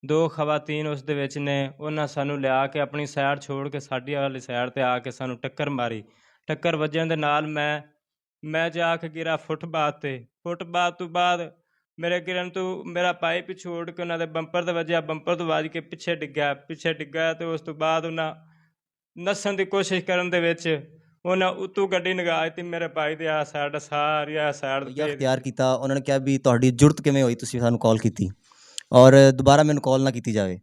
2 ਖਵਾਤੀਨ ਉਸ ਦੇ ਵਿੱਚ ਨੇ। ਉਹਨਾਂ ਸਾਨੂੰ ਲਿਆ ਕੇ ਆਪਣੀ ਸਾਈਡ ਛੋੜ ਕੇ ਸਾਡੀ ਵਾਲੀ ਸਾਈਡ 'ਤੇ ਆ ਕੇ ਸਾਨੂੰ ਟੱਕਰ ਮਾਰੀ। ਟੱਕਰ ਵੱਜਣ ਦੇ ਨਾਲ ਮੈਂ ਜਾ ਕੇ ਗਿਰਾ ਫੁੱਟਪਾਥ 'ਤੇ। ਫੁੱਟਪਾਥ ਤੋਂ ਬਾਅਦ ਮੇਰੇ ਗਿਰਨ ਤੋਂ ਮੇਰਾ ਭਾਈ ਪਿੱਛੋਂ ਉੱਡ ਕੇ ਉਹਨਾਂ ਦੇ ਬੰਪਰ 'ਤੇ ਵੱਜਿਆ। ਬੰਪਰ ਤੋਂ ਵੱਜ ਕੇ ਪਿੱਛੇ ਡਿੱਗਾ ਅਤੇ ਉਸ ਤੋਂ ਬਾਅਦ ਉਹਨਾਂ ਨੱਸਣ ਦੀ ਕੋਸ਼ਿਸ਼ ਕਰਨ ਦੇ ਵਿੱਚ ਉਹਨਾਂ ਉੱਤੋਂ ਗੱਡੀ ਲੰਘਾ ਦਿੱਤੀ ਮੇਰੇ ਭਾਈ ਦੇ ਆਹ ਸਾਈਡ ਸਾਰੀ ਆਹ ਸਾਈਡ ਰਵੱਈਆ 'ਤੇ। ਅਖਤਿਆਰ ਕੀਤਾ। ਉਹਨਾਂ ਨੇ ਕਿਹਾ ਵੀ ਤੁਹਾਡੀ ਜ਼ਰੂਰਤ ਕਿਵੇਂ ਹੋਈ, ਤੁਸੀਂ ਸਾਨੂੰ ਕਾਲ ਕੀਤੀ ਔਰ ਦੁਬਾਰਾ ਮੈਨੂੰ ਕਾਲ ਨਾ ਕੀਤੀ ਜਾਵੇ।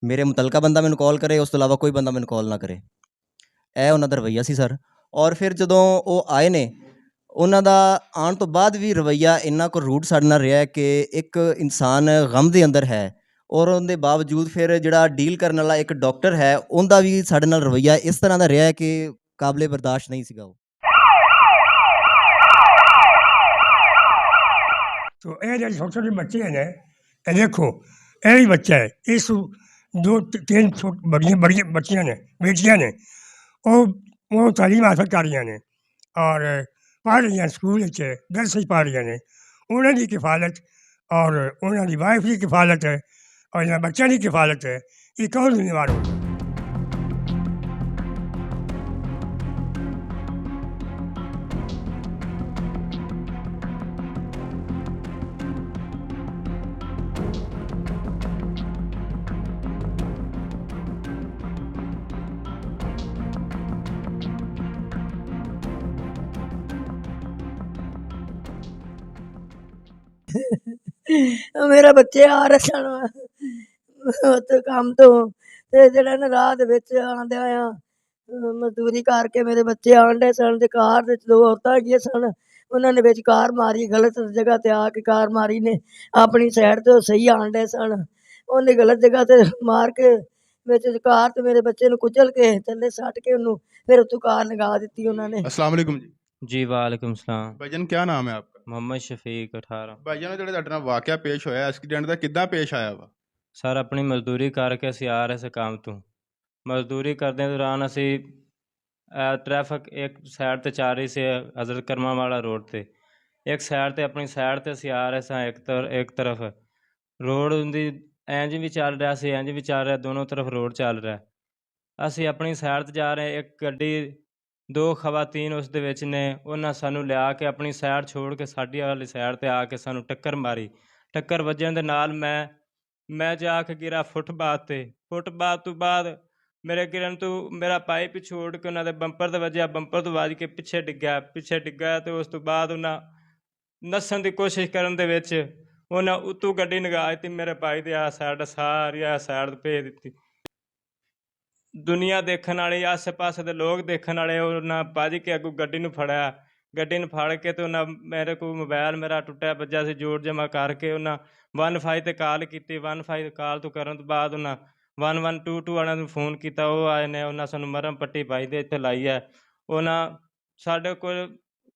ਮੇਰੇ ਮੁਤਲਕਾ ਬੰਦਾ ਮੈਨੂੰ ਕਾਲ ਕਰੇ, ਉਸ ਤੋਂ ਇਲਾਵਾ ਕੋਈ ਬੰਦਾ ਮੈਨੂੰ ਕਾਲ ਨਾ ਕਰੇ। ਇਹ ਉਹਨਾਂ ਦਾ ਰਵੱਈਆ ਸੀ ਸਰ। ਔਰ ਫਿਰ ਜਦੋਂ ਉਹ ਆਏ ਨੇ, ਉਹਨਾਂ ਦਾ ਆਉਣ ਤੋਂ ਬਾਅਦ ਵੀ ਰਵੱਈਆ ਇੰਨਾ ਕੁ ਰੂਡ ਸਾਡੇ ਨਾਲ ਰਿਹਾ ਕਿ ਇੱਕ ਇਨਸਾਨ ਗਮ ਦੇ ਅੰਦਰ ਹੈ ਔਰ ਉਹਦੇ ਬਾਵਜੂਦ ਫਿਰ ਜਿਹੜਾ ਡੀਲ ਕਰਨ ਵਾਲਾ ਇੱਕ ਡਾਕਟਰ ਹੈ, ਉਹਦਾ ਵੀ ਸਾਡੇ ਨਾਲ ਰਵੱਈਆ ਇਸ ਤਰ੍ਹਾਂ ਦਾ ਰਿਹਾ ਕਿ ਕਾਬਲੇ ਬਰਦਾਸ਼ਤ ਨਹੀਂ ਸੀਗਾ ਉਹ। तो ये जो छोटे छोटे बच्चे हैं ना, ये देखो यही बच्चा है, इस 2-3 बड़ी बच्चियाँ ने, बेटियाँ ने, वो तालीम हासिल कर रही ने और पढ़ रही हैं स्कूल दरस पढ़ रही ने। उन्होंने किफालत और उन्होंने वाइफ की किफालत है और इन्होंने बच्चों की किफालत है, ये कौन जिम्मेवार होगा? ਮੇਰੇ ਬੱਚੇ ਆ ਰਹੇ ਸਨ ਉੱਥੇ ਕੰਮ ਤੋਂ, ਅਤੇ ਜਿਹੜਾ ਨਾ ਰਾਹ ਦੇ ਵਿੱਚ ਆਉਂਦਿਆਂ ਆ ਮਜ਼ਦੂਰੀ ਕਰਕੇ ਮੇਰੇ ਬੱਚੇ ਆਉਣ ਡੇ ਸਨ ਅਤੇ ਕਾਰ ਵਿੱਚ 2 ਔਰਤਾਂ ਹੈਗੀਆਂ ਸਨ। ਉਹਨਾਂ ਨੇ ਵਿੱਚ ਕਾਰ ਮਾਰੀ, ਗਲਤ ਜਗ੍ਹਾ 'ਤੇ ਆ ਕੇ ਕਾਰ ਮਾਰੀ ਨੇ। ਆਪਣੀ ਸਾਈਡ 'ਤੇ ਉਹ ਸਹੀ ਆਉਣ ਡੇ ਸਨ, ਉਹਨੇ ਗਲਤ ਜਗ੍ਹਾ 'ਤੇ ਮਾਰ ਕੇ ਵਿੱਚ ਕਾਰ 'ਤੇ ਮੇਰੇ ਬੱਚੇ ਨੂੰ ਕੁਚਲ ਕੇ ਥੱਲੇ ਸੱਟ ਕੇ ਉਹਨੂੰ ਫਿਰ ਉੱਥੋਂ ਕਾਰ ਲੰਘਾ ਦਿੱਤੀ ਉਹਨਾਂ ਨੇ। अस्सलाम वालेकुम जी। ਜੀ ਵਾਲੇਕੁਮ ਸਲਾਮ। भाईजान क्या नाम है आपका? ਮੁਹੰਮਦ ਸ਼ਫੀਕ 18। भाईजान ਜਿਹੜਾ ਤੁਹਾਡੇ ਨਾਲ ਵਾਕਿਆ ਪੇਸ਼ ਹੋਇਆ ਐਕਸੀਡੈਂਟ ਦਾ, ਕਿੱਦਾਂ ਪੇਸ਼ ਆਇਆ ਵਾ? ਸਰ ਆਪਣੀ ਮਜ਼ਦੂਰੀ ਕਰਕੇ ਅਸੀਂ ਆ ਰਹੇ ਸੀ ਕੰਮ ਤੋਂ। ਮਜ਼ਦੂਰੀ ਕਰਦੇ ਦੌਰਾਨ ਅਸੀਂ ਟ੍ਰੈਫਿਕ ਇੱਕ ਸਾਈਡ 'ਤੇ ਚੱਲ ਰਹੀ ਸੀ ਹਜ਼ਰਤ ਕਰਮਾਂ ਵਾਲਾ ਰੋਡ 'ਤੇ। ਇੱਕ ਸਾਈਡ 'ਤੇ ਆਪਣੀ ਸਾਈਡ 'ਤੇ ਅਸੀਂ ਆ ਰਹੇ ਸਾਂ। ਇੱਕ ਤਰਫ ਰੋਡ ਦੀ ਇੰਜ ਵੀ ਚੱਲ ਰਿਹਾ ਸੀ, ਇੰਜ ਵੀ ਚੱਲ ਰਿਹਾ, ਦੋਨੋਂ ਤਰਫ ਰੋਡ ਚੱਲ ਰਿਹਾ। ਅਸੀਂ ਆਪਣੀ ਸਾਈਡ 'ਤੇ ਜਾ ਰਹੇ, ਇੱਕ ਗੱਡੀ 2 ਖਵਾਤੀਨ ਉਸ ਦੇ ਵਿੱਚ ਨੇ। ਉਹਨਾਂ ਸਾਨੂੰ ਲਿਆ ਕੇ ਆਪਣੀ ਸਾਈਡ ਛੋੜ ਕੇ ਸਾਡੀ ਵਾਲੀ ਸਾਈਡ 'ਤੇ ਆ ਕੇ ਸਾਨੂੰ ਟੱਕਰ ਮਾਰੀ। ਟੱਕਰ ਵੱਜਣ ਦੇ ਨਾਲ ਮੈਂ ਜਾ ਕੇ ਗਿਰਾ ਫੁੱਟਪਾਥ 'ਤੇ। ਫੁੱਟਪਾਥ ਤੋਂ ਬਾਅਦ ਮੇਰੇ ਗਿਰਨ ਤੋਂ ਮੇਰਾ ਭਾਈ ਪਿੱਛੋਂ ਉੱਡ ਕੇ ਉਹਨਾਂ ਦੇ ਬੰਪਰ 'ਤੇ ਵੱਜਿਆ। ਬੰਪਰ ਤੋਂ ਵੱਜ ਕੇ ਪਿੱਛੇ ਡਿੱਗਾ ਅਤੇ ਉਸ ਤੋਂ ਬਾਅਦ ਉਹਨਾਂ ਨੱਸਣ ਦੀ ਕੋਸ਼ਿਸ਼ ਕਰਨ ਦੇ ਵਿੱਚ ਉਹਨਾਂ ਉੱਤੋਂ ਗੱਡੀ ਲੰਘਾ ਦਿੱਤੀ ਮੇਰੇ ਭਾਈ ਦੇ ਆਹ ਸਾਈਡ ਸਾਰੀ ਆਹ ਸਾਈਡ 'ਤੇ ਭੇਜ ਦਿੱਤੀ। ਦੁਨੀਆ ਦੇਖਣ ਵਾਲੀ, ਆਸੇ ਪਾਸੇ ਦੇ ਲੋਕ ਦੇਖਣ ਵਾਲੇ, ਉਹਨਾਂ ਭੱਜ ਕੇ ਅੱਗੋਂ ਗੱਡੀ ਨੂੰ ਫੜਿਆ। ਗੱਡੀ ਨੂੰ ਫੜ ਕੇ ਅਤੇ ਉਹਨਾਂ ਮੇਰੇ ਕੋਲ ਮੋਬਾਇਲ ਮੇਰਾ ਟੁੱਟਿਆ ਭੱਜਿਆ ਸੀ, ਜੋੜ ਜਮ੍ਹਾਂ ਕਰਕੇ ਉਹਨਾਂ 155 'ਤੇ ਕਾਲ ਕੀਤੀ। 155 ਕਾਲ ਤੋਂ ਕਰਨ ਤੋਂ ਬਾਅਦ ਉਹਨਾਂ 1122 ਵਾਲਿਆਂ ਨੂੰ ਫੋਨ ਕੀਤਾ। ਉਹ ਆਏ ਨੇ, ਉਹਨਾਂ ਸਾਨੂੰ ਮਰਹਮ ਪੱਟੀ ਭਾਈ ਦੇ ਇੱਥੇ ਲਾਈ ਹੈ। ਉਹਨਾਂ ਸਾਡੇ ਕੋਲ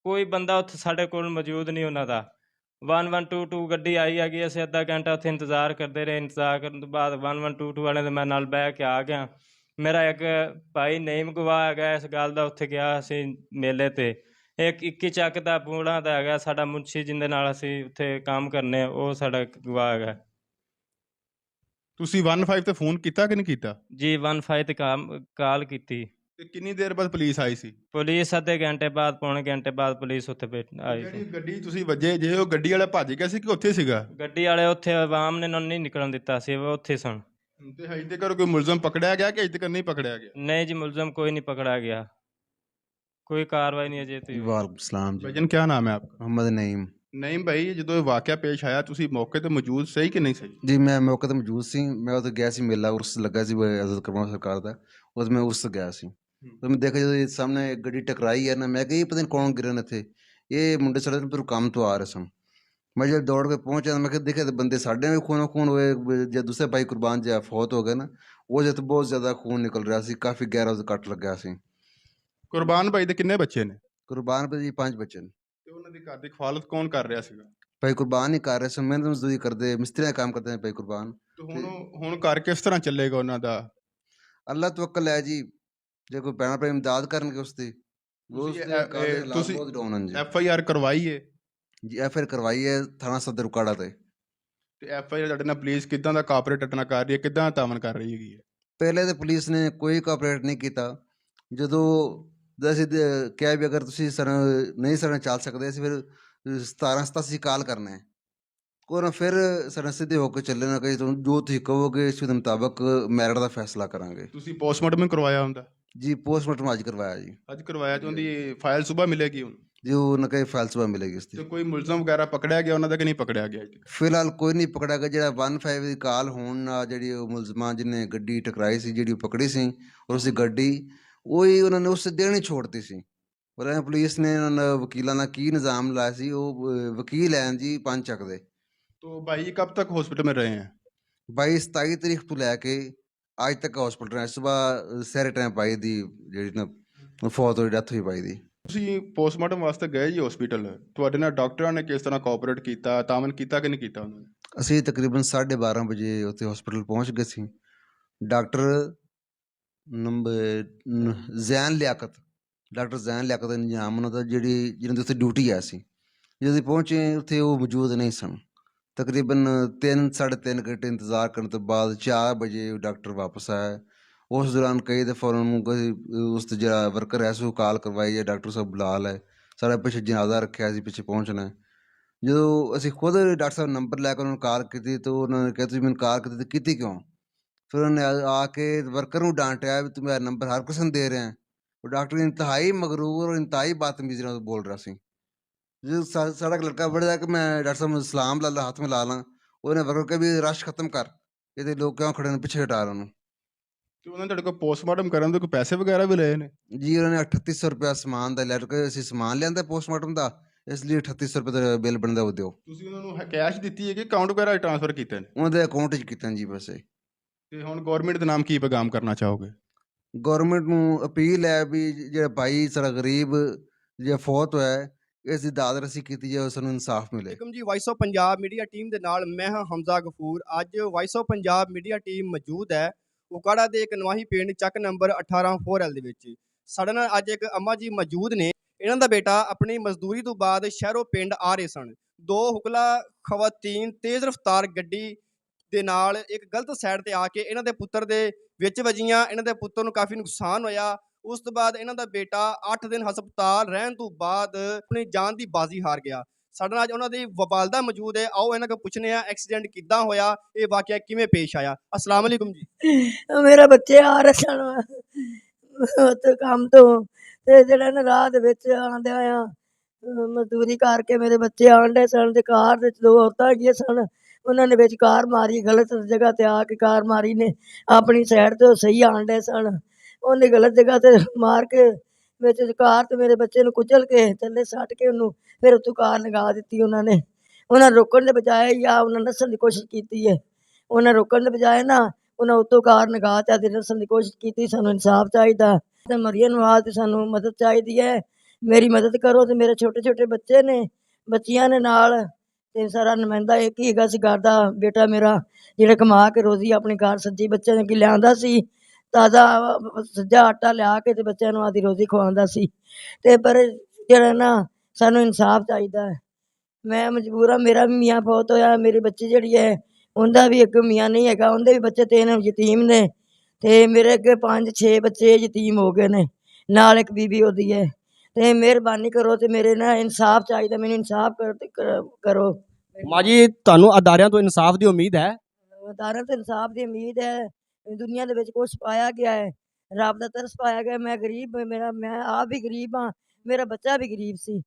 ਕੋਈ ਬੰਦਾ ਉੱਥੇ ਸਾਡੇ ਕੋਲ ਮੌਜੂਦ ਨਹੀਂ ਉਹਨਾਂ ਦਾ। 1122 ਗੱਡੀ ਆਈ ਹੈਗੀ, ਅਸੀਂ ਅੱਧਾ ਘੰਟਾ ਉੱਥੇ ਇੰਤਜ਼ਾਰ ਕਰਦੇ ਰਹੇ। ਇੰਤਜ਼ਾਰ ਕਰਨ ਤੋਂ ਬਾਅਦ 1122 ਵਾਲਿਆਂ ਦੇ ਮੈਂ ਨਾਲ ਬਹਿ ਕੇ ਆ ਗਿਆ। ਮੇਰਾ ਇੱਕ ਭਾਈ ਨਈਮ ਗਵਾਹ ਹੈਗਾ ਇਸ ਗੱਲ ਦਾ, ਉੱਥੇ ਗਿਆ ਅਸੀਂ ਮੇਲੇ 'ਤੇ। ਇੱਕ 21 ਚੱਕ ਦਾ ਪੂਣਾ ਦਾ ਹੈਗਾ ਸਾਡਾ ਮੁਨਸ਼ੀ, ਜਿਹਦੇ ਨਾਲ ਅਸੀਂ ਉੱਥੇ ਕੰਮ ਕਰਨੇ, ਉਹ ਸਾਡਾ ਗਵਾਹ ਹੈਗਾ। ਤੁਸੀਂ 15 ਤੇ ਫੋਨ ਕੀਤਾ ਕਿ ਨਹੀਂ ਕੀਤਾ? ਜੀ 15 'ਤੇ ਕਾਲ ਕੀਤੀ। ਤੇ ਕਿੰਨੀ ਦੇਰ ਬਾਅਦ ਪੁਲਿਸ ਆਈ ਸੀ? ਪੁਲਿਸ ਅੱਧੇ ਘੰਟੇ ਬਾਅਦ, ਪੌਣੇ ਘੰਟੇ ਬਾਅਦ ਪੁਲਿਸ ਉੱਥੇ ਆਈ ਜਿਹੜੀ ਸੀ। ਗੱਡੀ ਤੁਸੀਂ ਵੱਜੇ, ਜੇ ਉਹ ਗੱਡੀ ਵਾਲਾ ਭੱਜ ਗਿਆ ਸੀ ਕਿ ਉੱਥੇ ਸੀਗਾ? ਗੱਡੀ ਵਾਲੇ ਉੱਥੇ ਆਵਾਮ ਨੇ ਨਹੀਂ ਨਿਕਲਣ ਦਿੱਤਾ ਸੀ, ਉਹ ਉੱਥੇ ਸਨ। ਤੇ ਹਜੇ ਤੱਕ ਕੋਈ ਮੁਲਜ਼ਮ ਪਕੜਿਆ ਗਿਆ ਕਿ ਅਜੇ ਤੱਕ ਨਹੀਂ ਪਕੜਿਆ ਗਿਆ? ਨਹੀਂ ਜੀ, ਮੁਲਜ਼ਮ ਕੋਈ ਨਹੀਂ ਪਕੜਾ ਗਿਆ, ਕੋਈ ਕਾਰਵਾਈ ਨਹੀਂ ਅਜੇ ਤੱਕ। वालेकुम सलाम जी। भाईजान क्या नाम है आपका? मोहम्मद नईम नहीं भाई, ਜਦੋਂ ਇਹ ਵਾਕਿਆ ਪੇਸ਼ ਆਇਆ ਤੁਸੀਂ ਮੌਕੇ ਤੇ ਮੌਜੂਦ ਸਹੀ ਕਿ ਨਹੀਂ ਸਹੀ? जी। मैं मौके ते मौजूद सी। मैं उधर गया सी, मेला उर्स लगा सी हज़रत करम सरकार दा, उस मैं उर्स गया सी। तो मैं देखा जो सामने गड्डी टकराई है ना, मैं कहा ये पता नहीं कौन गिरे थे। ये मुंडे सड़े पर काम तो आ रहे सन। मैं जब दौड़ के पहुंचा, मैं देखा तो बंदे साढ़े में खून खून हुए। जो दूसरे भाई कुर्बान जो फौत हो गए ना, वो जो तो बहुत ज़्यादा खून निकल रहा सी, काफ़ी गहरा कट लग गया सी। ਕੁਰਬਾਨ ਭਾਈ ਦੇ ਕਿੰਨੇ ਬੱਚੇ ਨੇ? कुर्बान पर जी 5 बच्चे ने। ਤੇ ਉਹਨਾਂ ਦੀ ਘਰ ਦੀ ਖਵਾਲਤ ਕੌਣ ਕਰ ਰਿਹਾ ਸੀਗਾ? भाई कुर्बान ही कर रहे सन, मेहनत मजदूरी करते, मिस्त्री का काम करते हैं भाई कुर्बान। ਤੇ ਹੁਣ ਘਰ ਕਿਸ ਤਰ੍ਹਾਂ ਚੱਲੇਗਾ ਉਹਨਾਂ ਦਾ? अल्लाह तवक्कल है जी, जो कोई भैन भरा इमदाद करनगे उसकी ਤੁਸੀਂ बहुत डाउन हैं जी। FIR ਕਰਵਾਈ ਹੈ? जी FIR करवाई है थाना सदर उकाड़ा ते। ਤੇ ਐਫ ਆਈ ਆਰ ਤੁਹਾਡੇ ਨਾਲ ਪੁਲਿਸ ਕਿੱਦਾਂ ਦਾ ਕਾਪਰੇਟ ਤੁਹਾਡੇ ਨਾਲ ਕਰ ਰਹੀ ਹੈ, ਕਿੱਦਾਂ ਤਾਮਨ ਕਰ ਰਹੀ ਹੈਗੀ ਹੈ? ਪਹਿਲੇ ਤਾਂ ਪੁਲਿਸ ਨੇ ਕੋਈ ਕੋਆਪਰੇਟ ਨਹੀਂ ਕੀਤਾ। ਜਦੋਂ ਅਸੀਂ ਕਿਹਾ ਵੀ ਅਗਰ ਤੁਸੀਂ ਨਹੀਂ ਸਾਡੇ ਨਾਲ ਚੱਲ ਸਕਦੇ, ਅਸੀਂ ਫਿਰ 1787 ਕਾਲ ਕਰਨਾ ਹੈ। ਔਰ ਫਿਰ ਸਾਡੇ ਸਿੱਧੇ ਹੋ ਕੇ ਚੱਲੇ ਨਾ, ਕਹੀ ਤੁਹਾਨੂੰ ਜੋ ਤੁਸੀਂ ਕਹੋਗੇ ਇਸ ਦੇ ਮੁਤਾਬਕ ਮੈਰਿਟ ਦਾ ਫੈਸਲਾ ਕਰਾਂਗੇ। ਤੁਸੀਂ ਪੋਸਟਮਾਰਟਮ ਕਰਵਾਇਆ ਹੁੰਦਾ? ਜੀ ਪੋਸਟਮਾਰਟਮ ਅੱਜ ਕਰਵਾਇਆ ਜੀ। ਅੱਜ ਕਰਵਾਇਆ, ਤੇ ਉਹਦੀ ਫਾਈਲ ਸੁਬਾਹ ਮਿਲੇਗੀ ਹੁਣ? ਜੀ ਉਹ ਨਾ ਕਹੇ ਫਾਈਲ ਸੁਬਾਹ ਮਿਲੇਗੀ ਇਸ ਤੇ ਦੀ। ਕੋਈ ਮੁਲਜ਼ਮ ਵਗੈਰਾ ਪਕੜਿਆ ਗਿਆ ਉਹਨਾਂ ਦਾ ਕਿ ਨਹੀਂ ਪਕੜਿਆ ਗਿਆ? ਫਿਲਹਾਲ ਕੋਈ ਨਹੀਂ ਪਕੜਿਆ ਗਿਆ। ਜਿਹੜਾ 15 ਦੀ ਕਾਲ ਹੋਣ ਨਾਲ ਜਿਹੜੀ ਉਹ ਮੁਲਜ਼ਮਾਂ ਜਿਹਨੇ ਗੱਡੀ ਟਕਰਾਈ ਸੀ, ਜਿਹੜੀ ਉਹ ਪਕੜੀ ਸੀ, ਔਰ ਉਸਦੀ ਗੱਡੀ ਉਹੀ ਉਹਨਾਂ ਨੇ ਉਸ ਦਿਨ ਹੀ ਛੋੜਤੀ ਸੀ। ਔਰ ਇਹ ਪੁਲਿਸ ਨੇ ਉਹਨਾਂ ਨਾਲ ਵਕੀਲਾਂ ਨਾਲ ਕੀ ਨਿਜ਼ਾਮ ਲਾਇਆ ਸੀ, ਉਹ ਵਕੀਲ ਐਨ ਜੀ 5 ਚੱਕ ਦੇ। तो भाई कब तक हॉस्पिटल में रहे हैं? 22-27 ਤਰੀਕ ਤੋਂ ਲੈ ਕੇ ਅੱਜ ਤੱਕ ਹਸਪੀਟਲ ਰਹੇ। ਸਵੇਰ ਸਾਰੇ ਟਾਈਮ ਪਾਈ ਦੀ ਜਿਹੜੀ ਨਾ ਫੌਤ ਹੋਈ, ਡੈਥ ਹੋਈ ਪਾਈ ਦੀ। ਤੁਸੀਂ ਪੋਸਟਮਾਰਟਮ ਵਾਸਤੇ ਗਏ ਜੀ ਹਸਪੀਟਲ, ਤੁਹਾਡੇ ਨਾਲ ਡਾਕਟਰਾਂ ਨੇ ਕਿਸ ਤਰ੍ਹਾਂ ਕੋਆਪਰੇਟ ਕੀਤਾ, ਤਾਮਨ ਕੀਤਾ ਕਿ ਨਹੀਂ ਕੀਤਾ ਉਹਨਾਂ ਨੇ? ਅਸੀਂ ਤਕਰੀਬਨ 12:30 ਵਜੇ ਉੱਥੇ ਹਸਪੀਟਲ ਪਹੁੰਚ ਗਏ ਸੀ। ਡਾਕਟਰ ਜ਼ੈਨ ਲਿਆਕਤ, ਡਾਕਟਰ ਜ਼ੈਨ ਲਿਆਕਤ ਇੰਜਾਮ ਉਹਨਾਂ ਦਾ, ਜਿਹਨਾਂ ਦੀ ਉੱਥੇ ਡਿਊਟੀ ਆ ਸੀ। ਜਦੋਂ ਅਸੀਂ ਪਹੁੰਚੇ ਉੱਥੇ ਉਹ ਮੌਜੂਦ ਨਹੀਂ ਸਨ। ਤਕਰੀਬਨ 3-3.5 ਘੰਟੇ ਇੰਤਜ਼ਾਰ ਕਰਨ ਤੋਂ ਬਾਅਦ 4 ਵਜੇ ਉਹ ਡਾਕਟਰ ਵਾਪਸ ਆਇਆ। ਉਸ ਦੌਰਾਨ ਕਈ ਦਫਾ ਉਹਨਾਂ ਨੂੰ ਉਸ 'ਤੇ ਜਿਹੜਾ ਵਰਕਰ ਹੈ ਸੋ ਕਾਲ ਕਰਵਾਈ ਜਾਂ ਡਾਕਟਰ ਸਾਹਿਬ ਬੁਲਾ ਲਏ। ਸਾਰਾ ਪਿੱਛੇ ਜਨਾਜ਼ਾ ਰੱਖਿਆ ਸੀ, ਪਿੱਛੇ ਪਹੁੰਚਣਾ। ਜਦੋਂ ਅਸੀਂ ਖੁਦ ਡਾਕਟਰ ਸਾਹਿਬ ਨੰਬਰ ਲੈ ਕੇ ਉਹਨਾਂ ਨੂੰ ਕਾਲ ਕੀਤੀ ਤਾਂ ਉਹਨਾਂ ਨੇ ਕਿਹਾ ਤੁਸੀਂ ਮੈਨੂੰ ਕਾਲ ਕੀਤੀ, ਕੀਤੀ ਕਿਉਂ? ਫਿਰ ਉਹਨੇ ਆ ਕੇ ਵਰਕਰ ਨੂੰ ਡਾਂਟਿਆ ਵੀ ਤੂੰ ਮੇਰਾ ਨੰਬਰ ਹਰ ਕਿਸੇ ਨੂੰ ਦੇ ਰਿਹਾ। ਉਹ ਡਾਕਟਰ ਇੰਤਹਾਈ ਮਗਰੂਰ ਔਰ ਇੰਤਹਾਈ ਬਦਤਮੀਜ਼ੀ ਨਾਲ ਬੋਲ ਰਿਹਾ ਸੀ। जो सारा एक लड़का बढ़ जाए कि मैं डॉक्टर साहब सलाम ला हाथ में ला ला, उन्हें वर्कर के भी रश खत्म कर, ये लोग क्यों खड़े ने पीछे हटा रहे हैं। ਤੇ ਉਹਨਾਂ ਨੇ ਤੁਹਾਡੇ ਕੋਲ ਪੋਸਟਮਾਰਟਮ ਕਰਨ ਦੇ ਕੋਈ ਪੈਸੇ ਵਗੈਰਾ ਵੀ ਲਏ ਨੇ? जी उन्होंने 3800 रुपया समान का लैट के ਅਸੀਂ ਸਮਾਨ ਲਿਆਂਦਾ ਪੋਸਟਮਾਰਟਮ ਦਾ, ਇਸ ਲਈ 3800 ਰੁਪਏ ਦਾ ਬਿੱਲ ਬਣਦਾ ਉਹ ਦਿਓ। ਤੁਸੀਂ ਉਹਨਾਂ ਨੂੰ ਕੈਸ਼ ਦਿੱਤੀ ਹੈ ਕਿ ਅਕਾਊਂਟ ਵਗੈਰਾ ਟ੍ਰਾਂਸਫਰ ਕੀਤੇ ਨੇ? ਉਹਨਾਂ ਦੇ ਅਕਾਊਂਟ 'ਚ ਕੀਤਾ ਜੀ ਪੈਸੇ। ਤੇ ਹੁਣ ਗਵਰਨਮੈਂਟ ਦੇ ਨਾਮ ਕੀ ਪੈਗਾਮ ਕਰਨਾ ਚਾਹੋਗੇ? ਗੌਰਮੈਂਟ ਨੂੰ ਅਪੀਲ ਹੈ ਵੀ ਜਿਹੜਾ ਭਾਈ ਸਾਡਾ ਗਰੀਬ ਜਿਹੜਾ ਫੌਤ ਹੋਇਆ ਹੈ, ਇਸ ਦੀ ਦਾਦ ਰਸੀ ਕੀਤੀ ਜਾਵੇ, ਸਾਨੂੰ ਇਨਸਾਫ ਮਿਲੇ। ਵਾਲੇਕੁਮ ਜੀ, vice of Punjab media team ਦੇ ਨਾਲ ਮੈਂ ਹਾਂ ਹਮਜ਼ਾ ਗਫੂਰ। ਅੱਜ vice of Punjab media team ਮੌਜੂਦ ਹੈ ਉਕਾੜਾ ਦੇ ਇੱਕ ਨਵਾਹੀ ਪਿੰਡ ਚੱਕ ਨੰਬਰ 18 4L ਦੇ ਵਿੱਚ। ਸਾਡੇ ਨਾਲ ਅੱਜ ਇੱਕ ਅੰਮਾ ਜੀ ਮੌਜੂਦ ਨੇ। ਇਹਨਾਂ ਦਾ ਬੇਟਾ ਆਪਣੀ ਮਜ਼ਦੂਰੀ ਤੋਂ ਬਾਅਦ ਸ਼ਹਿਰੋਂ ਪਿੰਡ ਆ ਰਹੇ ਸਨ। ਦੋ ਹੁਕਲਾ ਖਵਾਤੀਨ ਤੇਜ਼ ਰਫ਼ਤਾਰ ਗੱਡੀ ਦੇ ਨਾਲ ਇੱਕ ਗਲਤ ਸਾਈਡ ਤੇ ਆ ਕੇ ਇਹਨਾਂ ਦੇ ਪੁੱਤਰ ਦੇ ਵਿੱਚ ਵੱਜੀਆਂ। ਇਹਨਾਂ ਦੇ ਪੁੱਤਰ ਨੂੰ ਕਾਫੀ ਨੁਕਸਾਨ ਹੋਇਆ। ਉਸ ਤੋਂ ਬਾਅਦ ਇਹਨਾਂ ਦਾ ਬੇਟਾ 8 ਦਿਨ ਹਸਪਤਾਲ ਰਹਿਣ ਤੋਂ ਬਾਅਦ ਆਪਣੀ ਜਾਨ ਦੀ ਬਾਜ਼ੀ ਹਾਰ ਗਿਆ। ਸਾਡੇ ਨਾਲ ਅੱਜ ਉਹਨਾਂ ਦੀ ਵਾਲਦਾ ਮੌਜੂਦ ਹੈ। ਆਓ ਇਹਨਾਂ ਕੋਲ ਪੁੱਛਨੇ ਆ ਐਕਸੀਡੈਂਟ ਕਿੱਦਾਂ ਹੋਇਆ, ਇਹ ਵਾਕਿਆ ਕਿਵੇਂ ਪੇਸ਼ ਆਇਆ। अस्सलाम वालेकुम जी। ਮੇਰੇ ਬੱਚੇ ਆ ਰਹੇ ਸਨ ਉੱਥੇ ਕੰਮ ਤੋਂ, ਤੇ ਜਿਹੜਾ ਨਾ ਰਾਹ ਦੇ ਵਿੱਚ ਆਉਂਦਿਆਂ ਆ ਮਜ਼ਦੂਰੀ ਕਰਕੇ ਮੇਰੇ ਬੱਚੇ ਆਉਣ ਡੇ ਸਨ, ਤੇ ਕਾਰ ਵਿੱਚ ਦੋ ਔਰਤਾਂ ਹੈਗੀਆਂ ਸਨ। ਉਹਨਾਂ ਨੇ ਵਿੱਚ ਕਾਰ ਮਾਰੀ, ਗਲਤ ਜਗ੍ਹਾ ਤੇ ਆ ਕੇ ਕਾਰ ਮਾਰੀ ਨੇ। ਆਪਣੀ ਸਾਈਡ ਤੋਂ ਸਹੀ ਆਉਣ ਡੇ ਸਨ, ਉਹਨੇ ਗਲਤ ਜਗ੍ਹਾ ਤੇ ਮਾਰ ਕੇ ਵਿੱਚ ਕਾਰ ਤੇ ਮੇਰੇ ਬੱਚੇ ਨੂੰ ਕੁਚਲ ਕੇ ਥੱਲੇ ਸੱਟ ਕੇ ਉਹਨੂੰ ਫਿਰ ਉੱਤੋਂ ਕਾਰ ਲਗਾ ਦਿੱਤੀ ਉਹਨਾਂ ਨੇ। ਉਹਨਾਂ ਰੋਕਣ ਦੇ ਬਜਾਏ ਜਾਂ ਉਹਨਾਂ ਨੱਸਣ ਦੀ ਕੋਸ਼ਿਸ਼ ਕੀਤੀ ਹੈ। ਉਹਨਾਂ ਰੋਕਣ ਦੇ ਬਜਾਏ ਨਾ ਉਹਨਾਂ ਉੱਤੋਂ ਕਾਰ ਲਗਾ ਤੇ ਨੱਸਣ ਦੀ ਕੋਸ਼ਿਸ਼ ਕੀਤੀ। ਸਾਨੂੰ ਇਨਸਾਫ ਚਾਹੀਦਾ ਤੇ ਮਰੀਅਨ ਨਵਾਜ਼ ਤੇ ਸਾਨੂੰ ਮਦਦ ਚਾਹੀਦੀ ਹੈ। ਮੇਰੀ ਮਦਦ ਕਰੋ। ਤੇ ਮੇਰੇ ਛੋਟੇ ਛੋਟੇ ਬੱਚੇ ਨੇ, ਬੱਚੀਆਂ ਨੇ ਨਾਲ, ਤੇ ਸਾਰਾ ਨੁਮਾਇੰਦਾ ਇੱਕ ਹੀ ਹੈਗਾ ਸੀ ਘਰ ਦਾ ਬੇਟਾ ਮੇਰਾ, ਜਿਹੜਾ ਕਮਾ ਕੇ ਰੋਜ਼ੀ ਆਪਣੇ ਘਰ ਸਬਜ਼ੀ ਬੱਚਿਆਂ ਨੇ ਕੀ ਲਿਆਂਦਾ ਸੀ, ਤਾਜ਼ਾ ਸੱਜਾ ਆਟਾ ਲਿਆ ਕੇ ਤੇ ਬੱਚਿਆਂ ਨੂੰ ਆਦੀ ਰੋਜ਼ੀ ਖਵਾਉਂਦਾ ਸੀ। ਤੇ ਪਰ ਜਿਹੜਾ ਨਾ ਸਾਨੂੰ ਇਨਸਾਫ ਚਾਹੀਦਾ ਹੈ। ਮੈਂ ਮਜਬੂਰ ਹਾਂ। ਮੇਰਾ ਵੀ ਮੀਆਂ ਫੌਤ ਹੋਇਆ। ਮੇਰੀ ਬੱਚੀ ਜਿਹੜੀ ਹੈ ਉਹਦਾ ਵੀ ਇੱਕ ਮੀਆਂ ਨਹੀਂ ਹੈਗਾ, ਉਹਦੇ ਵੀ ਬੱਚੇ 3 ਯਤੀਮ ਨੇ। ਤੇ ਮੇਰੇ ਅੱਗੇ 5-6 ਬੱਚੇ ਯਤੀਮ ਹੋ ਗਏ ਨੇ, ਨਾਲ ਇੱਕ ਬੀਬੀ ਉਹਦੀ ਹੈ। ਤੇ ਮਿਹਰਬਾਨੀ ਕਰੋ ਤੇ ਮੇਰੇ ਨਾ ਇਨਸਾਫ ਚਾਹੀਦਾ, ਮੈਨੂੰ ਇਨਸਾਫ ਕਰੋ। ਮਾਂ ਜੀ, ਤੁਹਾਨੂੰ ਅਦਾਰਿਆਂ ਤੋਂ ਇਨਸਾਫ ਦੀ ਉਮੀਦ ਹੈ? ਅਦਾਰਿਆਂ ਤੋਂ ਇਨਸਾਫ ਦੀ ਉਮੀਦ ਹੈ। ਦੁਨੀਆ ਦੇ ਵਿੱਚ ਕੁਛ ਪਾਇਆ ਗਿਆ ਹੈ, ਰੱਬ ਦਾ ਤਰਸ ਪਾਇਆ ਗਿਆ। ਮੈਂ ਗਰੀਬ, ਮੈਂ ਆਪ ਵੀ ਗਰੀਬ ਹਾਂ, ਮੇਰਾ ਬੱਚਾ ਵੀ ਗਰੀਬ ਸੀ।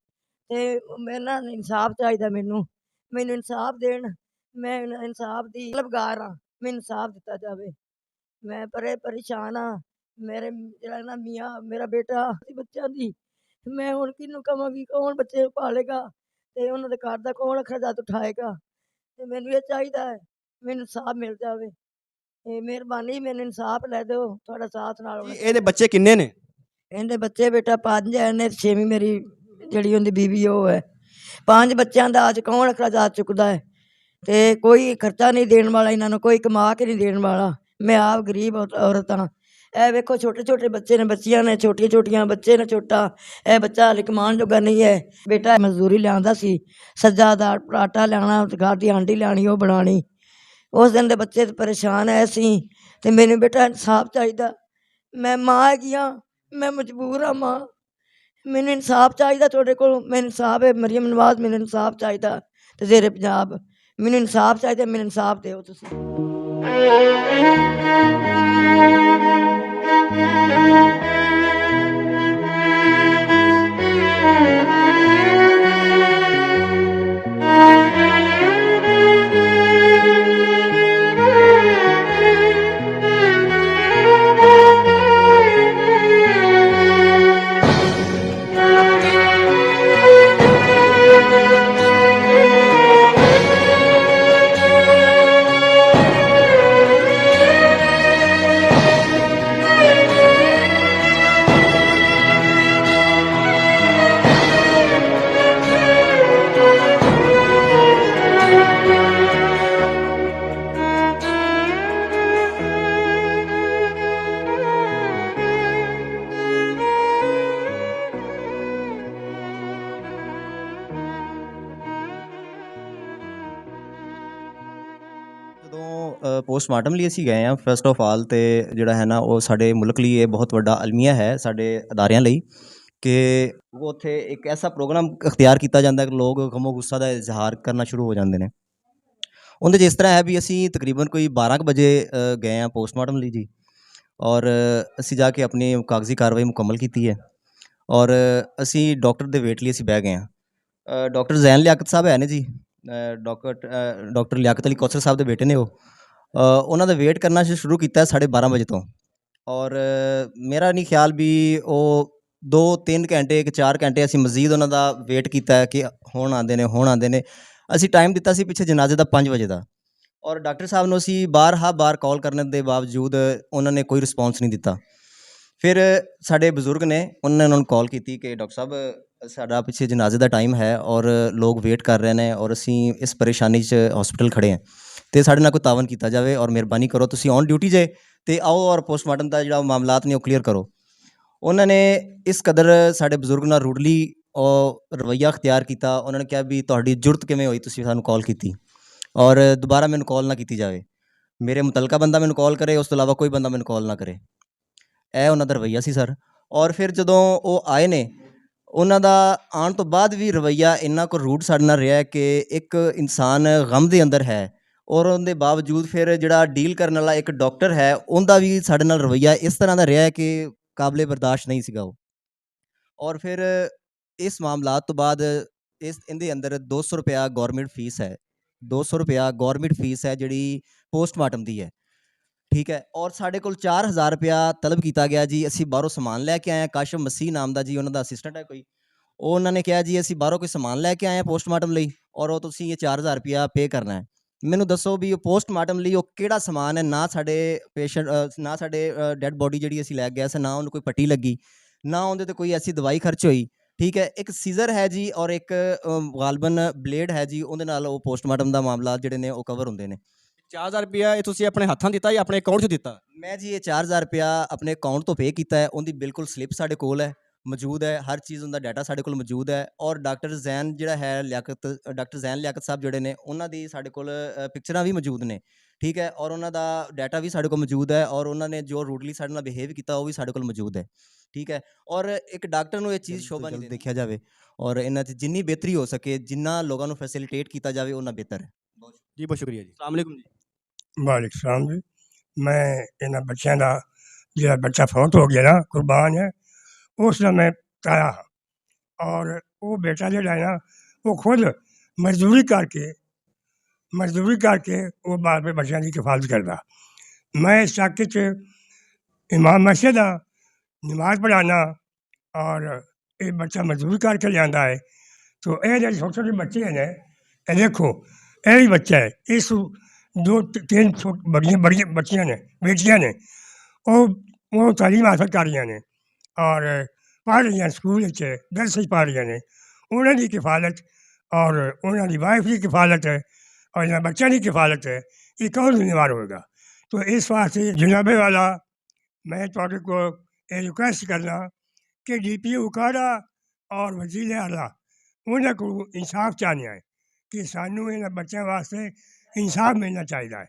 ਤੇ ਮੇਰੇ ਨਾਲ ਇਨਸਾਫ ਚਾਹੀਦਾ, ਮੈਨੂੰ ਇਨਸਾਫ ਦੇਣ। ਮੈਂ ਇਨਸਾਫ ਦੀ ਤਲਬਗਾਰ ਹਾਂ, ਮੈਨੂੰ ਇਨਸਾਫ ਦਿੱਤਾ ਜਾਵੇ। ਮੈਂ ਪਰੇਸ਼ਾਨ ਹਾਂ। ਮੇਰੇ ਜਿਹੜਾ ਨਾ ਮੀਆਂ ਮੇਰਾ ਬੇਟਾ ਬੱਚਿਆਂ ਦੀ, ਮੈਂ ਹੁਣ ਕਿਹਨੂੰ ਕਹਾਂਗੀ, ਕੌਣ ਬੱਚੇ ਪਾਲੇਗਾ ਤੇ ਉਹਨਾਂ ਦੇ ਘਰ ਦਾ ਕੌਣ ਖਰਚਾ ਉਠਾਏਗਾ। ਤੇ ਮੈਨੂੰ ਇਹ ਚਾਹੀਦਾ ਹੈ, ਮੈਨੂੰ ਇਨਸਾਫ ਮਿਲ ਜਾਵੇ। ਇਹ ਮਿਹਰਬਾਨੀ, ਮੈਨੂੰ ਇਨਸਾਫ ਲੈ ਦਿਓ, ਤੁਹਾਡਾ ਸਾਥ ਨਾਲ ਹੋਣਾ। ਇਹਦੇ ਬੱਚੇ ਕਿੰਨੇ ਨੇ? ਇਹਦੇ ਬੱਚੇ ਬੇਟਾ 5 ਹੈ ਨੇ, 6ਵੀਂ ਮੇਰੀ ਜਿਹੜੀ ਉਹਦੀ ਬੀਵੀ ਉਹ ਹੈ। 5 ਬੱਚਿਆਂ ਦਾ ਅੱਜ ਕੌਣ ਖਰਚਾ ਚੁੱਕਦਾ ਹੈ, ਤੇ ਕੋਈ ਖਰਚਾ ਨਹੀਂ ਦੇਣ ਵਾਲਾ ਇਹਨਾਂ ਨੂੰ, ਕੋਈ ਕਮਾ ਕੇ ਨਹੀਂ ਦੇਣ ਵਾਲਾ। ਮੈਂ ਆਪ ਗਰੀਬ ਔਰਤ ਹਾਂ, ਇਹ ਵੇਖੋ ਛੋਟੇ ਛੋਟੇ ਬੱਚੇ ਨੇ, ਬੱਚੀਆਂ ਨੇ, ਛੋਟੀਆਂ ਛੋਟੀਆਂ ਬੱਚੇ ਨੇ, ਛੋਟਾ ਇਹ ਬੱਚਾ ਹਾਲੇ ਕਮਾਉਣ ਜੋਗਾ ਨਹੀਂ ਹੈ। ਬੇਟਾ ਮਜ਼ਦੂਰੀ ਲਿਆਉਂਦਾ ਸੀ, ਸੱਜਾ ਦਾ ਆਟਾ ਲਿਆਉਣਾ, ਘਰ ਦੀ ਹਾਂਡੀ ਲਿਆਉਣੀ, ਉਹ ਬਣਾਉਣੀ। ਉਸ ਦਿਨ ਦੇ ਬੱਚੇ ਤੇ ਪਰੇਸ਼ਾਨ ਐ ਸੀ, ਤੇ ਮੈਨੂੰ ਬੇਟਾ ਇਨਸਾਫ ਚਾਹੀਦਾ। ਮੈਂ ਮਾਂ ਹੈਗੀ ਹਾਂ, ਮੈਂ ਮਜਬੂਰ ਹਾਂ ਮਾਂ, ਮੈਨੂੰ ਇਨਸਾਫ ਚਾਹੀਦਾ ਤੁਹਾਡੇ ਕੋਲ। ਮੈਨੂੰ ਇਨਸਾਫ ਹੈ ਮਰੀਮ ਨਵਾਜ਼, ਮੈਨੂੰ ਇਨਸਾਫ ਚਾਹੀਦਾ। ਤੇ ਜ਼ੇਰੇ ਪੰਜਾਬ ਮੈਨੂੰ ਇਨਸਾਫ ਚਾਹੀਦਾ, ਮੈਨੂੰ ਇਨਸਾਫ ਦਿਓ ਤੁਸੀਂ। ਜਦੋਂ ਪੋਸਟਮਾਰਟਮ ਲਈ ਅਸੀਂ ਗਏ ਹਾਂ ਫਸਟ ਆਫ ਆਲ, ਤੇ ਜਿਹੜਾ ਹੈ ਨਾ ਉਹ ਸਾਡੇ ਮੁਲਕ ਲਈ ਇਹ ਬਹੁਤ ਵੱਡਾ ਅਲਮੀਆ ਹੈ, ਸਾਡੇ ਅਦਾਰਿਆਂ ਲਈ, ਕਿ ਉਹ ਉੱਥੇ ਇੱਕ ਐਸਾ ਪ੍ਰੋਗਰਾਮ ਅਖਤਿਆਰ ਕੀਤਾ ਜਾਂਦਾ ਕਿ ਲੋਕ ਗਮੋ ਗੁੱਸਾ ਦਾ ਇਜ਼ਹਾਰ ਕਰਨਾ ਸ਼ੁਰੂ ਹੋ ਜਾਂਦੇ ਨੇ। ਉਹਦੇ 'ਚ ਇਸ ਤਰ੍ਹਾਂ ਹੈ ਵੀ ਅਸੀਂ ਤਕਰੀਬਨ ਕੋਈ 12 ਕੁ ਵਜੇ ਗਏ ਹਾਂ ਪੋਸਟਮਾਰਟਮ ਲਈ ਜੀ, ਔਰ ਅਸੀਂ ਜਾ ਕੇ ਆਪਣੀ ਕਾਗਜ਼ੀ ਕਾਰਵਾਈ ਮੁਕੰਮਲ ਕੀਤੀ ਹੈ, ਔਰ ਅਸੀਂ ਡਾਕਟਰ ਦੇ ਵੇਟ ਲਈ ਅਸੀਂ ਬਹਿ ਗਏ ਹਾਂ। ਡਾਕਟਰ ਜ਼ੈਨ ਲਿਆਕਤ ਸਾਹਿਬ ਹੈ ਨੇ ਜੀ, ਡਾਕਟਰ ਲਿਆਕਤ ਅਲੀ ਕੌਸਰ ਸਾਹਿਬ ਦੇ ਬੇਟੇ ਨੇ ਉਹ। ਉਹਨਾਂ ਦਾ ਵੇਟ ਕਰਨਾ ਅਸੀਂ ਸ਼ੁਰੂ ਕੀਤਾ 12:30 ਵਜੇ ਤੋਂ, ਔਰ ਮੇਰਾ ਨਹੀਂ ਖਿਆਲ ਵੀ ਉਹ 2-3 ਘੰਟੇ 4 ਘੰਟੇ ਅਸੀਂ ਮਜ਼ੀਦ ਉਹਨਾਂ ਦਾ ਵੇਟ ਕੀਤਾ ਕਿ ਹੁਣ ਆਉਂਦੇ ਨੇ, ਹੁਣ ਆਉਂਦੇ ਨੇ। ਅਸੀਂ ਟਾਈਮ ਦਿੱਤਾ ਸੀ ਪਿੱਛੇ ਜਨਾਜ਼ੇ ਦਾ 5 ਵਜੇ ਦਾ, ਔਰ ਡਾਕਟਰ ਸਾਹਿਬ ਨੂੰ ਅਸੀਂ ਬਾਰ ਕਾਲ ਕਰਨ ਦੇ ਬਾਵਜੂਦ ਉਹਨਾਂ ਨੇ ਕੋਈ ਰਿਸਪੌਂਸ ਨਹੀਂ ਦਿੱਤਾ। ਫਿਰ ਸਾਡੇ ਬਜ਼ੁਰਗ ਨੇ, ਉਹਨਾਂ ਨੂੰ ਕਾਲ ਕੀਤੀ ਕਿ ਡਾਕਟਰ ਸਾਹਿਬ ਸਾਡਾ ਪਿੱਛੇ ਜਨਾਜ਼ੇ ਦਾ ਟਾਈਮ ਹੈ ਔਰ ਲੋਕ ਵੇਟ ਕਰ ਰਹੇ ਨੇ, ਔਰ ਅਸੀਂ ਇਸ ਪਰੇਸ਼ਾਨੀ 'ਚ ਹਸਪੀਟਲ ਖੜ੍ਹੇ ਹਾਂ, ਅਤੇ ਸਾਡੇ ਨਾਲ ਕੋਈ ਤਾਵਨ ਕੀਤਾ ਜਾਵੇ, ਔਰ ਮਿਹਰਬਾਨੀ ਕਰੋ ਤੁਸੀਂ ਔਨ ਡਿਊਟੀ ਜੇ ਅਤੇ ਆਓ ਔਰ ਪੋਸਟਮਾਰਟਮ ਦਾ ਜਿਹੜਾ ਮਾਮਲਾਤ ਨੇ ਉਹ ਕਲੀਅਰ ਕਰੋ। ਉਹਨਾਂ ਨੇ ਇਸ ਕਦਰ ਸਾਡੇ ਬਜ਼ੁਰਗ ਨਾਲ ਰੂਡਲੀ ਉਹ ਰਵੱਈਆ ਅਖਤਿਆਰ ਕੀਤਾ। ਉਹਨਾਂ ਨੇ ਕਿਹਾ ਵੀ ਤੁਹਾਡੀ ਜ਼ਰੂਰਤ ਕਿਵੇਂ ਹੋਈ, ਤੁਸੀਂ ਸਾਨੂੰ ਕਾਲ ਕੀਤੀ, ਔਰ ਦੁਬਾਰਾ ਮੈਨੂੰ ਕਾਲ ਨਾ ਕੀਤੀ ਜਾਵੇ, ਮੇਰੇ ਮੁਤਲਕਾ ਬੰਦਾ ਮੈਨੂੰ ਕਾਲ ਕਰੇ, ਉਸ ਤੋਂ ਇਲਾਵਾ ਕੋਈ ਬੰਦਾ ਮੈਨੂੰ ਕਾਲ ਨਾ ਕਰੇ। ਇਹ ਉਹਨਾਂ ਦਾ ਰਵੱਈਆ ਸੀ ਸਰ। ਔਰ ਫਿਰ ਜਦੋਂ ਉਹ ਆਏ ਨੇ, ਉਹਨਾਂ ਦਾ ਆਉਣ ਤੋਂ ਬਾਅਦ ਵੀ ਰਵੱਈਆ ਇੰਨਾ ਕੁ ਰੂਡ ਸਾਡੇ ਨਾਲ ਰਿਹਾ ਕਿ ਇੱਕ ਇਨਸਾਨ ਗਮ ਦੇ ਅੰਦਰ ਹੈ, ਔਰ ਉਹਦੇ ਬਾਵਜੂਦ ਫਿਰ ਜਿਹੜਾ ਡੀਲ ਕਰਨ ਵਾਲਾ ਇੱਕ ਡਾਕਟਰ ਹੈ, ਉਹਦਾ ਵੀ ਸਾਡੇ ਨਾਲ ਰਵੱਈਆ ਇਸ ਤਰ੍ਹਾਂ ਦਾ ਰਿਹਾ ਕਿ ਕਾਬਲੇ ਬਰਦਾਸ਼ਤ ਨਹੀਂ ਸੀਗਾ ਉਹ। ਔਰ ਫਿਰ ਇਸ ਮਾਮਲਾਤ ਤੋਂ ਬਾਅਦ ਇਹਦੇ ਅੰਦਰ 200 ਰੁਪਇਆ ਗੌਰਮੈਂਟ ਫੀਸ ਹੈ, 200 ਰੁਪਇਆ ਗੌਰਮੈਂਟ ਫੀਸ ਹੈ ਜਿਹੜੀ ਪੋਸਟਮਾਰਟਮ ਦੀ ਹੈ, ਠੀਕ ਹੈ। ਔਰ ਸਾਡੇ ਕੋਲ 4000 ਰੁਪਇਆ ਤਲਬ ਕੀਤਾ ਗਿਆ ਜੀ। ਅਸੀਂ ਬਾਹਰੋਂ ਸਮਾਨ ਲੈ ਕੇ ਆਏ ਹਾਂ, ਕਾਸ਼ਮ ਮਸੀਹ ਨਾਮ ਦਾ ਜੀ ਉਹਨਾਂ ਦਾ ਅਸਿਸਟੈਂਟ ਹੈ ਕੋਈ, ਉਹ ਉਹਨਾਂ ਨੇ ਕਿਹਾ ਜੀ ਅਸੀਂ ਬਾਹਰੋਂ ਕੋਈ ਸਮਾਨ ਲੈ ਕੇ ਆਏ ਹਾਂ ਪੋਸਟਮਾਰਟਮ ਲਈ, ਔਰ ਉਹ ਤੁਸੀਂ ਇਹ 4000 ਰੁਪਇਆ ਪੇ ਕਰਨਾ ਹੈ। ਮੈਨੂੰ ਦੱਸੋ ਵੀ ਉਹ ਪੋਸਟਮਾਰਟਮ ਲਈ ਉਹ ਕਿਹੜਾ ਸਮਾਨ ਹੈ? ਨਾ ਸਾਡੇ ਪੇਸ਼ੈਂਟ, ਨਾ ਸਾਡੇ ਡੈਡ ਬੋਡੀ ਜਿਹੜੀ ਅਸੀਂ ਲੈ ਗਏ ਸੀ, ਨਾ ਉਹਨੂੰ ਕੋਈ ਪੱਟੀ ਲੱਗੀ, ਨਾ ਉਹਦੇ 'ਤੇ ਕੋਈ ਐਸੀ ਦਵਾਈ ਖਰਚ ਹੋਈ, ਠੀਕ ਹੈ। ਇੱਕ ਸੀਜ਼ਰ ਹੈ ਜੀ, ਔਰ ਇੱਕ ਗਾਲਬਨ ਬਲੇਡ ਹੈ ਜੀ, ਉਹਦੇ ਨਾਲ ਉਹ ਪੋਸਟਮਾਰਟਮ ਦਾ ਮਾਮਲਾ ਜਿਹੜੇ ਨੇ ਉਹ ਕਵਰ ਹੁੰਦੇ ਨੇ। 4000 ਰੁਪਇਆ ਇਹ ਤੁਸੀਂ ਆਪਣੇ ਹੱਥਾਂ ਦਿੱਤਾ ਜਾਂ ਆਪਣੇ ਅਕਾਊਂਟ 'ਚ ਦਿੱਤਾ? ਮੈਂ ਜੀ ਇਹ 4000 ਰੁਪਇਆ ਆਪਣੇ ਅਕਾਊਂਟ ਤੋਂ ਪੇ ਕੀਤਾ ਹੈ, ਉਹਦੀ ਬਿਲਕੁਲ ਸਲਿੱਪ ਸਾਡੇ ਕੋਲ ਹੈ, ਮੌਜੂਦ ਹੈ, ਹਰ ਚੀਜ਼ ਉਹਦਾ ਡਾਟਾ ਸਾਡੇ ਕੋਲ ਮੌਜੂਦ ਹੈ। ਔਰ ਡਾਕਟਰ ਜ਼ੈਨ ਜਿਹੜਾ ਹੈ ਡਾਕਟਰ ਜ਼ੈਨ ਲਿਆਕਤ ਸਾਹਿਬ ਜਿਹੜੇ ਨੇ, ਉਹਨਾਂ ਦੀ ਸਾਡੇ ਕੋਲ ਪਿਕਚਰਾਂ ਵੀ ਮੌਜੂਦ ਨੇ, ਠੀਕ ਹੈ, ਔਰ ਉਹਨਾਂ ਦਾ ਡਾਟਾ ਵੀ ਸਾਡੇ ਕੋਲ ਮੌਜੂਦ ਹੈ, ਔਰ ਉਹਨਾਂ ਨੇ ਜੋ ਰੂਡਲੀ ਸਾਡੇ ਨਾਲ ਬਿਹੇਵ ਕੀਤਾ ਉਹ ਵੀ ਸਾਡੇ ਕੋਲ ਮੌਜੂਦ ਹੈ, ਠੀਕ ਹੈ। ਔਰ ਇੱਕ ਡਾਕਟਰ ਨੂੰ ਇਹ ਚੀਜ਼ ਸ਼ੋਭਾ ਨਹੀਂ ਦੇਖਿਆ ਜਾਵੇ, ਔਰ ਇਹਨਾਂ 'ਚ ਜਿੰਨੀ ਬਿਹਤਰੀ ਹੋ ਸਕੇ, ਜਿੰਨਾ ਲੋਕਾਂ ਨੂੰ ਫੈਸਿਲਿਟੇਟ ਕੀਤਾ ਜਾਵੇ, ਉਹਨਾਂ ਬਿਹਤਰ ਹੈ। ਜੀ ਬਹੁਤ ਸ਼ੁਕਰੀਆ ਜੀ। ਅਸਲਾਮ ਵਾਲੇਕੁਮ ਜੀ। ਵਾਲੇਕੁਮ ਸਲਾਮ ਜੀ। ਮੈਂ ਇਹਨਾਂ ਬੱਚਿਆਂ ਦਾ ਜਿਹੜਾ ਬੱਚਾ ਫੌਤ ਹੋ ਗਿਆ ਨਾ, ਕੁਰਬਾਨ ਹੈ, ਉਸ ਦਾ ਮੈਂ ਤਾਇਆ ਹਾਂ। ਔਰ ਉਹ ਬੇਟਾ ਜਿਹੜਾ ਹੈ ਨਾ, ਉਹ ਖੁਦ ਮਜ਼ਦੂਰੀ ਕਰਕੇ ਉਹ ਬਾਹਰ ਦੇ ਬੱਚਿਆਂ ਦੀ ਕਿਫਾਲਤ ਕਰਦਾ। ਮੈਂ ਇਸ ਇਲਾਕੇ 'ਚ ਇਮਾਮ ਮਸਜਿਦ ਹਾਂ, ਨਮਾਜ਼ ਪੜ੍ਹਾਉਣਾ, ਔਰ ਇਹ ਬੱਚਾ ਮਜ਼ਦੂਰੀ ਕਰਕੇ ਲਿਆਂਦਾ ਹੈ। ਤੋ ਇਹ ਜਿਹੜੇ ਛੋਟੇ ਛੋਟੇ ਬੱਚੇ ਨੇ, ਇਹ ਦੇਖੋ ਇਹ ਵੀ ਬੱਚਾ ਹੈ, ਇਸ 2-3 ਬੜੀਆਂ ਬੱਚੀਆਂ ਨੇ, ਬੇਟੀਆਂ ਨੇ, ਉਹ ਤਾਲੀਮ ਹਾਸਲ ਕਰ ਰਹੀਆਂ ਨੇ ਔਰ ਪੜ੍ਹ ਰਹੀਆਂ, ਸਕੂਲ ਵਿੱਚ ਦਰਸ ਪੜ੍ਹ ਰਹੀਆਂ ਨੇ। ਉਹਨਾਂ ਦੀ ਕਿਫਾਲਤ ਔਰ ਉਹਨਾਂ ਦੀ ਵਾਈਫ ਦੀ ਕਿਫਾਲਤ ਹੈ ਔਰ ਇਹਨਾਂ ਬੱਚਿਆਂ ਦੀ ਕਿਫਾਲਤ ਹੈ, ਇਹ ਕੌਣ ਜ਼ਿੰਮੇਵਾਰ ਹੋਏਗਾ? तो इस वास्ते जनाबे वाला मैं ਤੁਹਾਡੇ ਕੋਲ ਇਹ ਰਿਕੁਐਸਟ ਕਰਨਾ ਕਿ ਡੀਪੀ ਉਕਾੜਾ ਔਰ ਵਜ਼ੀਰ ਆਲਾ ਉਹਨਾਂ ਕੋਲ ਇਨਸਾਫ ਚਾਹੁੰਦੇ ਹੈ ਕਿ ਸਾਨੂੰ ਇਹਨਾਂ ਬੱਚਿਆਂ ਵਾਸਤੇ ਇਨਸਾਫ ਮਿਲਣਾ ਚਾਹੀਦਾ ਹੈ।